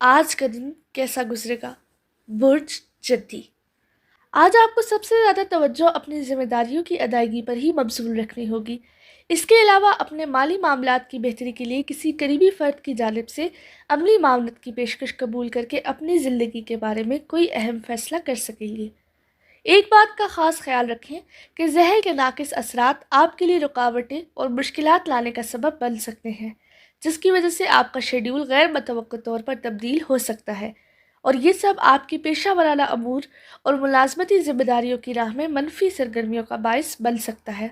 آج کا دن کیسا گزرے گا؟ برج جدی۔ آج آپ کو سب سے زیادہ توجہ اپنی ذمہ داریوں کی ادائیگی پر ہی مبذول رکھنی ہوگی۔ اس کے علاوہ اپنے مالی معاملات کی بہتری کے لیے کسی قریبی فرد کی جانب سے عملی معاونت کی پیشکش قبول کر کے اپنی زندگی کے بارے میں کوئی اہم فیصلہ کر سکیں گے۔ ایک بات کا خاص خیال رکھیں کہ زحل کے ناقص اثرات آپ کے لیے رکاوٹیں اور مشکلات لانے کا سبب بن سکتے ہیں، جس کی وجہ سے آپ کا شیڈول غیر متوقع طور پر تبدیل ہو سکتا ہے، اور یہ سب آپ کی پیشہ ورانہ امور اور ملازمتی ذمہ داریوں کی راہ میں منفی سرگرمیوں کا باعث بن سکتا ہے،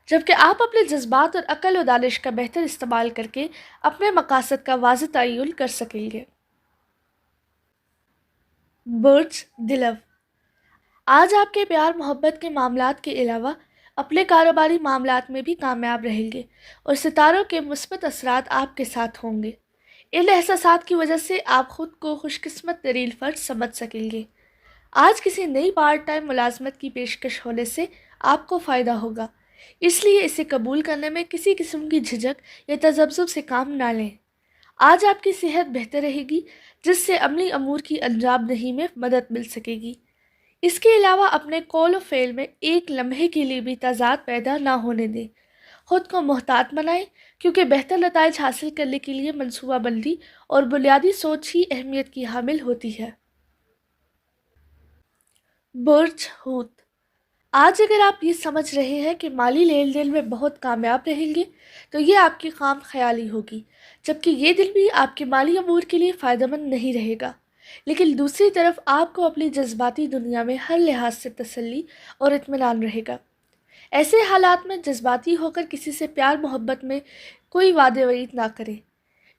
جبکہ آپ اپنے جذبات اور عقل و دانش کا بہتر استعمال کر کے اپنے مقاصد کا واضح تعین کر سکیں گے۔ برج دلو۔ آج آپ کے پیار محبت کے معاملات کے علاوہ اپنے کاروباری معاملات میں بھی کامیاب رہیں گے اور ستاروں کے مثبت اثرات آپ کے ساتھ ہوں گے۔ ان احساسات کی وجہ سے آپ خود کو خوش قسمت ترین فرد سمجھ سکیں گے۔ آج کسی نئی پارٹ ٹائم ملازمت کی پیشکش ہونے سے آپ کو فائدہ ہوگا، اس لیے اسے قبول کرنے میں کسی قسم کی جھجک یا تذبذب سے کام نہ لیں۔ آج آپ کی صحت بہتر رہے گی، جس سے عملی امور کی انجام دہی میں مدد مل سکے گی۔ اس کے علاوہ اپنے قول و فعل میں ایک لمحے کے لیے بھی تضاد پیدا نہ ہونے دیں۔ خود کو محتاط بنائیں، کیونکہ بہتر نتائج حاصل کرنے کے لیے منصوبہ بندی اور بنیادی سوچ ہی اہمیت کی حامل ہوتی ہے۔ برج حوت۔ آج اگر آپ یہ سمجھ رہے ہیں کہ مالی لین دین میں بہت کامیاب رہیں گے تو یہ آپ کی خام خیالی ہوگی، جبکہ یہ دن بھی آپ کے مالی امور کے لیے فائدہ مند نہیں رہے گا۔ لیکن دوسری طرف آپ کو اپنی جذباتی دنیا میں ہر لحاظ سے تسلی اور اطمینان رہے گا۔ ایسے حالات میں جذباتی ہو کر کسی سے پیار محبت میں کوئی وعدے وعید نہ کریں۔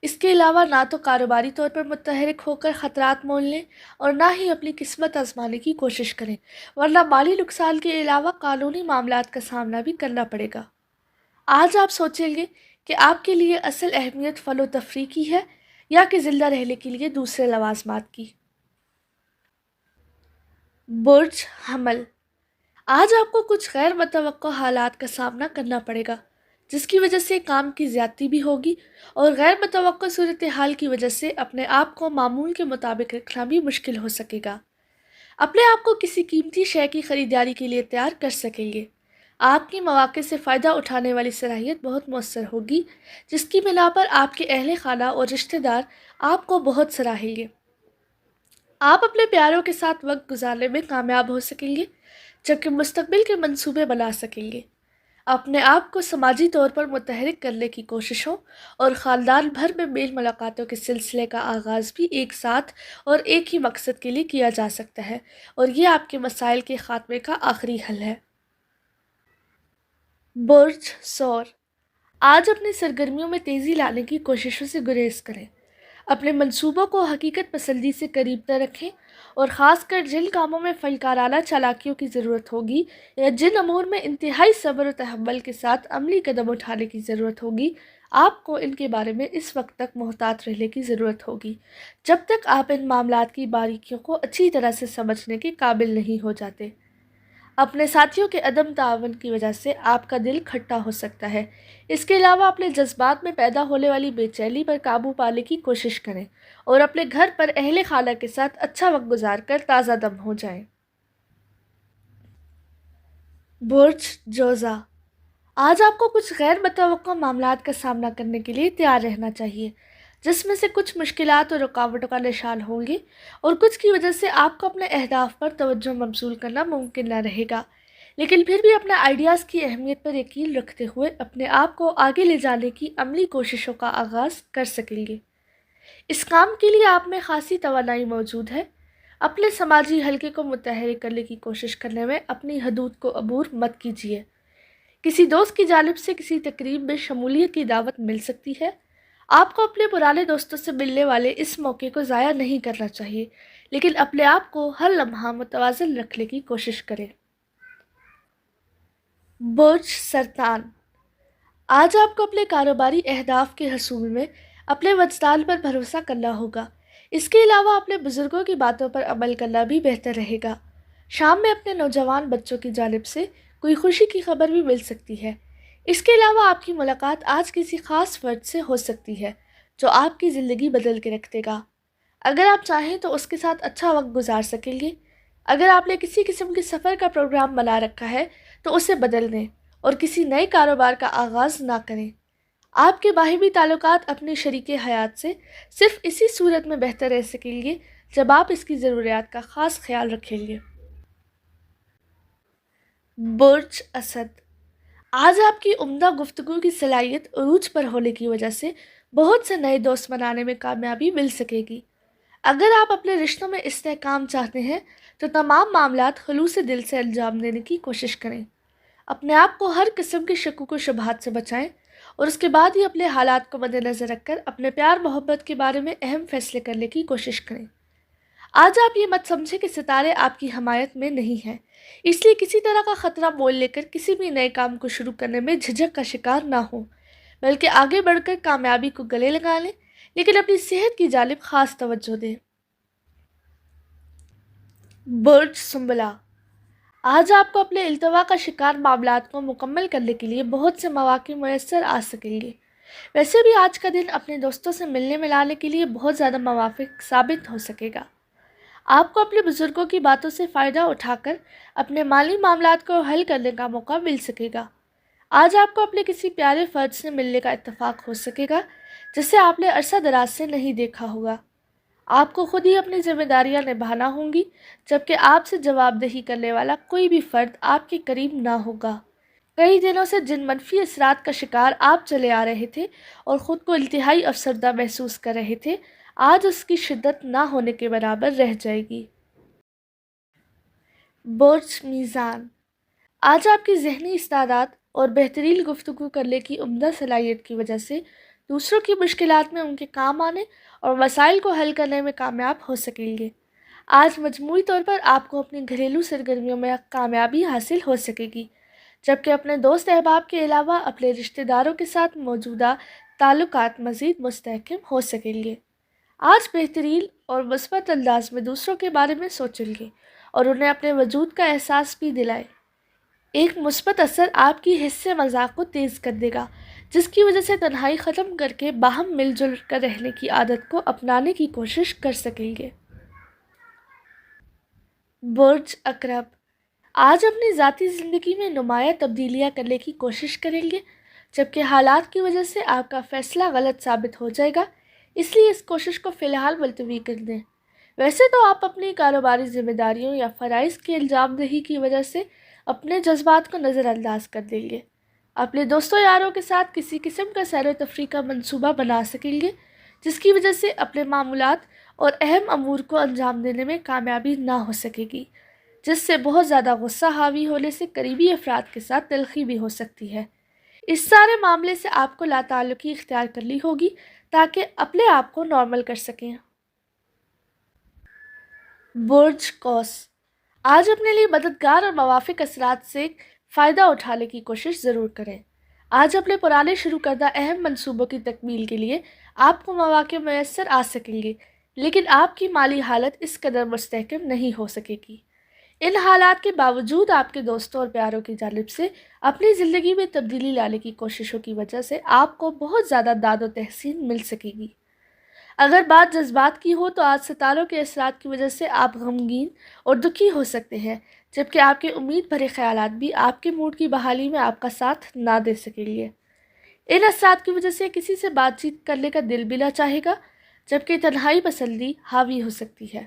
اس کے علاوہ نہ تو کاروباری طور پر متحرک ہو کر خطرات مول لیں اور نہ ہی اپنی قسمت آزمانے کی کوشش کریں، ورنہ مالی نقصان کے علاوہ قانونی معاملات کا سامنا بھی کرنا پڑے گا۔ آج آپ سوچیں گے کہ آپ کے لیے اصل اہمیت فن و تفریح کی ہے یا کہ زندہ رہنے کے لیے دوسرے لوازمات کی۔ برج حمل۔ آج آپ کو کچھ غیر متوقع حالات کا سامنا کرنا پڑے گا، جس کی وجہ سے کام کی زیادتی بھی ہوگی، اور غیر متوقع صورتحال کی وجہ سے اپنے آپ کو معمول کے مطابق رکھنا بھی مشکل ہو سکے گا۔ اپنے آپ کو کسی قیمتی شے کی خریداری کے لیے تیار کر سکیں گے۔ آپ کی مواقع سے فائدہ اٹھانے والی صلاحیت بہت مؤثر ہوگی، جس کی بنا پر آپ کے اہل خانہ اور رشتہ دار آپ کو بہت سراہیں گے۔ آپ اپنے پیاروں کے ساتھ وقت گزارنے میں کامیاب ہو سکیں گے، جبکہ مستقبل کے منصوبے بنا سکیں گے۔ اپنے آپ کو سماجی طور پر متحرک کرنے کی کوششوں اور خاندان بھر میں میل ملاقاتوں کے سلسلے کا آغاز بھی ایک ساتھ اور ایک ہی مقصد کے لیے کیا جا سکتا ہے، اور یہ آپ کے مسائل کے خاتمے کا آخری حل ہے۔ برج ثور۔ آج اپنی سرگرمیوں میں تیزی لانے کی کوششوں سے گریز کریں۔ اپنے منصوبوں کو حقیقت پسندی سے قریب تر رکھیں، اور خاص کر جن کاموں میں فنکارانہ چالاکیوں کی ضرورت ہوگی یا جن امور میں انتہائی صبر و تحمل کے ساتھ عملی قدم اٹھانے کی ضرورت ہوگی، آپ کو ان کے بارے میں اس وقت تک محتاط رہنے کی ضرورت ہوگی جب تک آپ ان معاملات کی باریکیوں کو اچھی طرح سے سمجھنے کے قابل نہیں ہو جاتے۔ اپنے ساتھیوں کے عدم تعاون کی وجہ سے آپ کا دل کھٹا ہو سکتا ہے۔ اس کے علاوہ اپنے جذبات میں پیدا ہونے والی بے چینی پر قابو پانے کی کوشش کریں اور اپنے گھر پر اہل خانہ کے ساتھ اچھا وقت گزار کر تازہ دم ہو جائیں۔ برج جوزا۔ آج آپ کو کچھ غیر متوقع معاملات کا سامنا کرنے کے لیے تیار رہنا چاہیے، جس میں سے کچھ مشکلات اور رکاوٹوں کا نشان ہوں گے، اور کچھ کی وجہ سے آپ کو اپنے اہداف پر توجہ مبذول کرنا ممکن نہ رہے گا، لیکن پھر بھی اپنے آئیڈیاز کی اہمیت پر یقین رکھتے ہوئے اپنے آپ کو آگے لے جانے کی عملی کوششوں کا آغاز کر سکیں گے۔ اس کام کے لیے آپ میں خاصی توانائی موجود ہے۔ اپنے سماجی حلقے کو متحرک کرنے کی کوشش کرنے میں اپنی حدود کو عبور مت کیجیے۔ کسی دوست کی جانب سے کسی تقریب میں شمولیت کی دعوت مل سکتی ہے۔ آپ کو اپنے پرانے دوستوں سے ملنے والے اس موقع کو ضائع نہیں کرنا چاہیے، لیکن اپنے آپ کو ہر لمحہ متوازن رکھنے کی کوشش کریں۔ برج سرطان۔ آج آپ کو اپنے کاروباری اہداف کے حصول میں اپنے وجدان پر بھروسہ کرنا ہوگا۔ اس کے علاوہ اپنے بزرگوں کی باتوں پر عمل کرنا بھی بہتر رہے گا۔ شام میں اپنے نوجوان بچوں کی جانب سے کوئی خوشی کی خبر بھی مل سکتی ہے۔ اس کے علاوہ آپ کی ملاقات آج کسی خاص فرد سے ہو سکتی ہے جو آپ کی زندگی بدل کے رکھ دے گا۔ اگر آپ چاہیں تو اس کے ساتھ اچھا وقت گزار سکیں گے۔ اگر آپ نے کسی قسم کے سفر کا پروگرام بنا رکھا ہے تو اسے بدل دیں اور کسی نئے کاروبار کا آغاز نہ کریں۔ آپ کے باہمی تعلقات اپنے شریک حیات سے صرف اسی صورت میں بہتر رہ سکیں گے جب آپ اس کی ضروریات کا خاص خیال رکھیں گے۔ برج اسد، آج آپ کی عمدہ گفتگو کی صلاحیت عروج پر ہونے کی وجہ سے بہت سے نئے دوست بنانے میں کامیابی مل سکے گی۔ اگر آپ اپنے رشتوں میں استحکام چاہتے ہیں تو تمام معاملات خلوص دل سے انجام دینے کی کوشش کریں۔ اپنے آپ کو ہر قسم کے شکوک و شبہات سے بچائیں اور اس کے بعد ہی اپنے حالات کو مد نظر رکھ کر اپنے پیار محبت کے بارے میں اہم فیصلے کرنے کی کوشش کریں۔ آج آپ یہ مت سمجھیں کہ ستارے آپ کی حمایت میں نہیں ہیں، اس لیے کسی طرح کا خطرہ مول لے کر کسی بھی نئے کام کو شروع کرنے میں جھجک کا شکار نہ ہوں، بلکہ آگے بڑھ کر کامیابی کو گلے لگا لیں، لیکن اپنی صحت کی جانب خاص توجہ دیں۔ برج سنبلہ، آج آپ کو اپنے التوا کا شکار معاملات کو مکمل کرنے کے لیے بہت سے مواقع میسر آ سکیں گے۔ ویسے بھی آج کا دن اپنے دوستوں سے ملنے ملانے کے لیے بہت زیادہ موافق ثابت ہو سکے گا۔ آپ کو اپنے بزرگوں کی باتوں سے فائدہ اٹھا کر اپنے مالی معاملات کو حل کرنے کا موقع مل سکے گا۔ آج آپ کو اپنے کسی پیارے فرد سے ملنے کا اتفاق ہو سکے گا جسے آپ نے عرصہ دراز سے نہیں دیکھا ہوگا۔ آپ کو خود ہی اپنی ذمہ داریاں نبھانا ہوں گی، جبکہ آپ سے جواب دہی کرنے والا کوئی بھی فرد آپ کے قریب نہ ہوگا۔ کئی دنوں سے جن منفی اثرات کا شکار آپ چلے آ رہے تھے اور خود کو انتہائی افسردہ محسوس کر رہے تھے، آج اس کی شدت نہ ہونے کے برابر رہ جائے گی۔ برج میزان، آج آپ کی ذہنی استعداد اور بہترین گفتگو کرنے کی عمدہ صلاحیت کی وجہ سے دوسروں کی مشکلات میں ان کے کام آنے اور مسائل کو حل کرنے میں کامیاب ہو سکیں گے۔ آج مجموعی طور پر آپ کو اپنی گھریلو سرگرمیوں میں کامیابی حاصل ہو سکے گی، جبکہ اپنے دوست احباب کے علاوہ اپنے رشتہ داروں کے ساتھ موجودہ تعلقات مزید مستحکم ہو سکیں گے۔ آج بہترین اور مثبت انداز میں دوسروں کے بارے میں سوچیں گے اور انہیں اپنے وجود کا احساس بھی دلائیں۔ ایک مثبت اثر آپ کی حس مذاق کو تیز کر دے گا، جس کی وجہ سے تنہائی ختم کر کے باہم مل جل کر رہنے کی عادت کو اپنانے کی کوشش کر سکیں گے۔ برج عقرب، آج اپنی ذاتی زندگی میں نمایاں تبدیلیاں کرنے کی کوشش کریں گے، جبکہ حالات کی وجہ سے آپ کا فیصلہ غلط ثابت ہو جائے گا، اس لیے اس کوشش کو فی الحال ملتوی کر دیں۔ ویسے تو آپ اپنی کاروباری ذمہ داریوں یا فرائض کی انجام دہی کی وجہ سے اپنے جذبات کو نظر انداز کر دیں گے۔ اپنے دوستوں یاروں کے ساتھ کسی قسم کا سیر و تفریح کا منصوبہ بنا سکیں گے، جس کی وجہ سے اپنے معمولات اور اہم امور کو انجام دینے میں کامیابی نہ ہو سکے گی، جس سے بہت زیادہ غصہ حاوی ہونے سے قریبی افراد کے ساتھ تلخی بھی ہو سکتی ہے۔ اس سارے معاملے سے آپ کو لا تعلقی اختیار کرنی ہوگی تاکہ اپنے آپ کو نارمل کر سکیں۔ برج قوس، آج اپنے لیے مددگار اور موافق اثرات سے فائدہ اٹھانے کی کوشش ضرور کریں۔ آج اپنے پرانے شروع کردہ اہم منصوبوں کی تکمیل کے لیے آپ کو مواقع میسر آ سکیں گے، لیکن آپ کی مالی حالت اس قدر مستحکم نہیں ہو سکے گی۔ ان حالات کے باوجود آپ کے دوستوں اور پیاروں کی جانب سے اپنی زندگی میں تبدیلی لانے کی کوششوں کی وجہ سے آپ کو بہت زیادہ داد و تحسین مل سکے گی۔ اگر بات جذبات کی ہو تو آج ستاروں کے اثرات کی وجہ سے آپ غمگین اور دکھی ہو سکتے ہیں، جبکہ آپ کے امید بھرے خیالات بھی آپ کے موڈ کی بحالی میں آپ کا ساتھ نہ دے سکیں گے۔ ان اثرات کی وجہ سے کسی سے بات چیت کرنے کا دل بھی نہ چاہے گا، جبکہ تنہائی پسندی حاوی ہو سکتی ہے۔